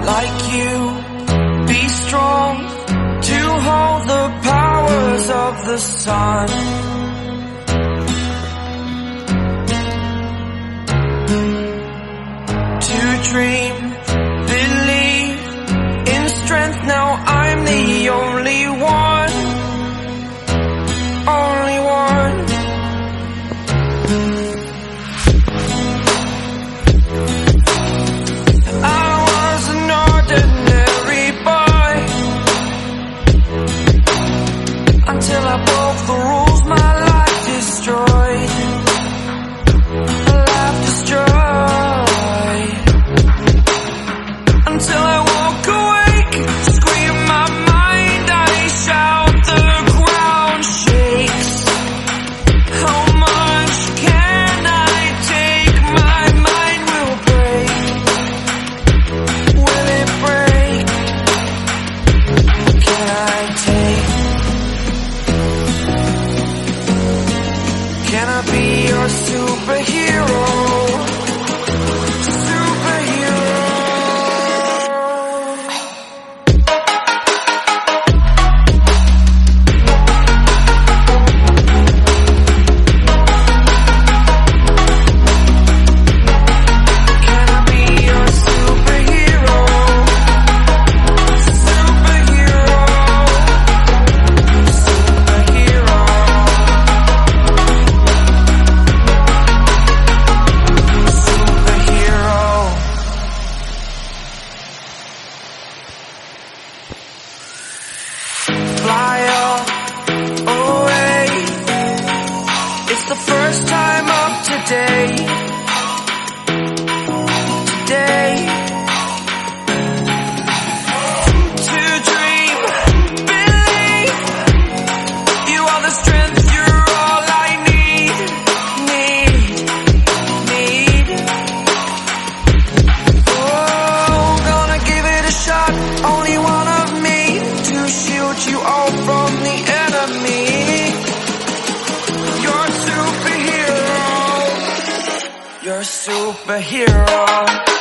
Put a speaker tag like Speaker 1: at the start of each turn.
Speaker 1: like you, be strong to hold the powers of the sun. To dream, believe in strength, now I'm the only one, only one. I was an ordinary boy until I broke the rules, my life destroyed, life destroyed. Until I walk awake, scream my mind, I shout, the ground shakes. How much can I take? My mind will break. Will it break? Can I take? Can I be your superhero? Fly all away. It's the first time of today. Today. To dream, believe. You are the strength, you're all I need. Oh, gonna give it a shot. Only one of me to shield you all from the enemy. You're a superhero. You're a superhero.